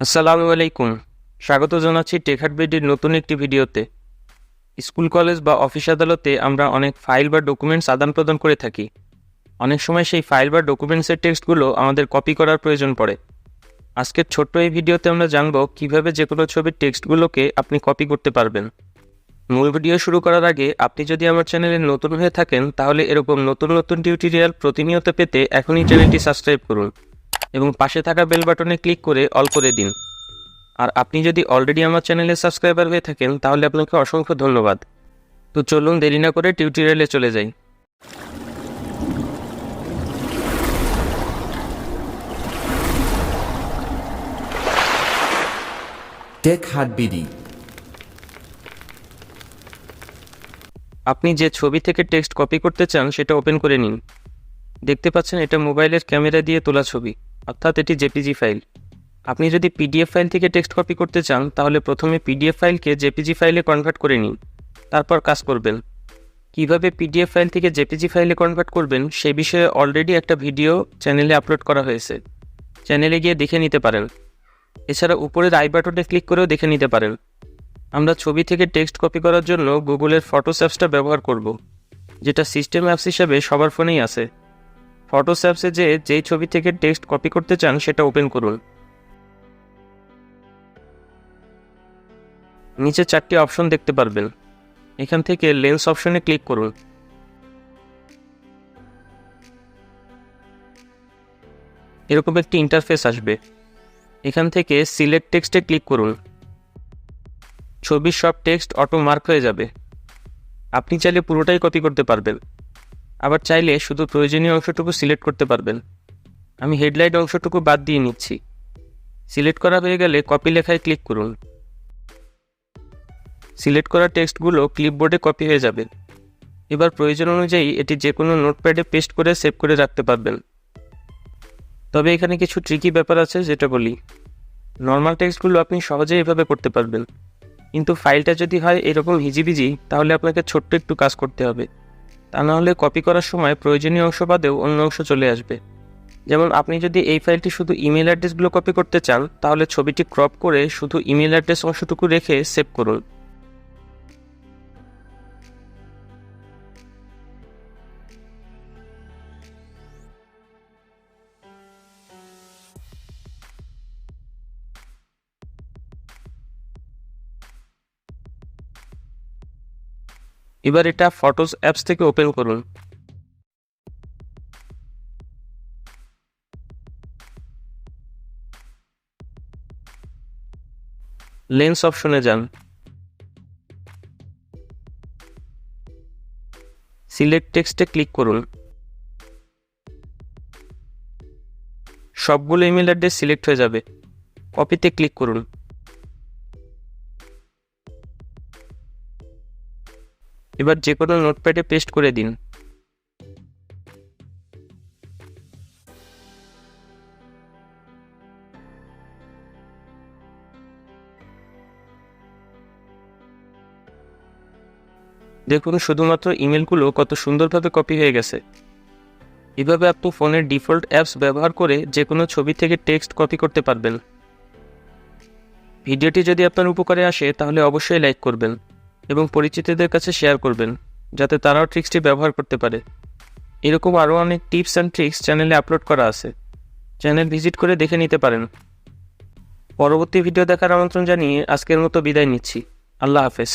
আসসালামু আলাইকুম। স্বাগত জানাচ্ছি টেকহাট বিডির নতুন একটি ভিডিওতে। স্কুল কলেজ বা অফিস আদালতে আমরা অনেক ফাইল বা ডকুমেন্টস আদান প্রদান করে থাকি। অনেক সময় সেই ফাইল বা ডকুমেন্টসের টেক্সটগুলো আমাদের কপি করার প্রয়োজন পড়ে। আজকের ছোট্ট এই ভিডিওতে আমরা জানব কিভাবে যে কোনো ছবির টেক্সটগুলোকে আপনি কপি করতে পারবেন। মূল ভিডিও শুরু করার আগে আপনি যদি আমার চ্যানেলে নতুন হয়ে থাকেন তাহলে এরকম নতুন নতুন টিউটোরিয়াল প্রতিনিয়ত পেতে এখনই চ্যানেলটি সাবস্ক্রাইব করুন এবং পাশে থাকা বেল বাটনে ক্লিক করে অল করে দিন। আর আপনি যদি অলরেডি আমার চ্যানেলের সাবস্ক্রাইবার হয়ে থাকেন তাহলে আপনাকে অসংখ্য ধন্যবাদ। তো চলুন দেরি না করে টিউটোরিয়ালে চলে যাই। টেকহাট বিডি। আপনি যে ছবি থেকে টেক্সট কপি করতে চান সেটা ওপেন করে নিন। দেখতে পাচ্ছেন এটা মোবাইলের ক্যামেরা দিয়ে তোলা ছবি, অর্থাৎ এটি জেপিজি ফাইল। আপনি যদি পিডিএফ ফাইল থেকে টেক্সট কপি করতে চান তাহলে প্রথমে পিডিএফ ফাইলকে জেপিজি ফাইলে কনভার্ট করে নিন, তারপর কাজ করবেন। কিভাবে পিডিএফ ফাইল থেকে জেপিজি ফাইলে কনভার্ট করবেন সে বিষয়ে অলরেডি একটা ভিডিও চ্যানেলে আপলোড করা হয়েছে, চ্যানেলে গিয়ে দেখে নিতে পারেন। এছাড়া উপরের আই বাটনে ক্লিক করেও দেখে নিতে পারেন। আমরা ছবি থেকে টেক্সট কপি করার জন্য গুগলের ফটোস অ্যাপসটা ব্যবহার করব, যেটা সিস্টেম অ্যাপস হিসাবে সবার ফোনেই আছে। ফটোস অ্যাপসে যেই ছবি থেকে টেক্সট কপি করতে চান সেটা ওপেন করুন। নিচে 4টি অপশন দেখতে পারবেন। এখান থেকে লেন্স অপশনে ক্লিক করুন। এরকম একটি ইন্টারফেস আসবে। এখান থেকে সিলেক্ট টেক্সটে ক্লিক করুন। ছবির সব টেক্সট অটো মার্ক হয়ে যাবে। আপনি চাইলে পুরোটাই কপি করতে পারবেন, আবার চাইলে শুধু প্রয়োজনীয় অংশটুকু সিলেক্ট করতে পারবেন। আমি হেডলাইট অংশটুকু বাদ দিয়ে নিচ্ছি। সিলেক্ট করা হয়ে গেলে কপি লেখায় ক্লিক করুন। সিলেক্ট করা টেক্সটগুলো ক্লিপবোর্ডে কপি হয়ে যাবে। এবার প্রয়োজন অনুযায়ী এটি যে কোনো নোটপ্যাডে পেস্ট করে সেভ করে রাখতে পারবেন। তবে এখানে কিছু ট্রিকি ব্যাপার আছে, যেটা বলি। নর্মাল টেক্সটগুলো আপনি সহজেই এভাবে করতে পারবেন, কিন্তু ফাইলটা যদি হয় এরকম হিজিবিজি তাহলে আপনাকে ছোট্ট একটু কাজ করতে হবে। তা না হলে কপি করার সময় প্রয়োজনীয় অংশ বাদেও অন্য অংশ চলে আসবে। যেমন আপনি যদি এই ফাইলটি শুধু ইমেল অ্যাড্রেসগুলো কপি করতে চান তাহলে ছবিটি ক্রপ করে শুধু ইমেল অ্যাড্রেস অংশটুকু রেখে সেভ করুন। এবার এটা ফটোস অ্যাপস থেকে ওপেন করুন। লেন্স অপশনে যান। সিলেক্ট টেক্সটে ক্লিক করুন। সবগুলো ইমেল অ্যাড্রেস সিলেক্ট হয়ে যাবে। কপিতে ক্লিক করুন। এবার যে কোনো নোটপ্যাডে পেস্ট করে দিন। দেখুন শুধুমাত্র ইমেলগুলো কত সুন্দরভাবে কপি হয়ে গেছে। এভাবে আপনি ফোনের ডিফল্ট অ্যাপস ব্যবহার করে যে কোনো ছবি থেকে টেক্সট কপি করতে পারবেন। ভিডিওটি যদি আপনার উপকারে আসে তাহলে অবশ্যই লাইক করবেন এবং পরিচিতদের কাছে শেয়ার করবেন, যাতে তারাও ট্রিক্সটি ব্যবহার করতে পারে। এরকম আরও অনেক টিপস অ্যান্ড ট্রিক্স চ্যানেলে আপলোড করা আছে, চ্যানেল ভিজিট করে দেখে নিতে পারেন। পরবর্তী ভিডিও দেখার আমন্ত্রণ জানিয়ে আজকের মতো বিদায় নিচ্ছি। আল্লাহ হাফেজ।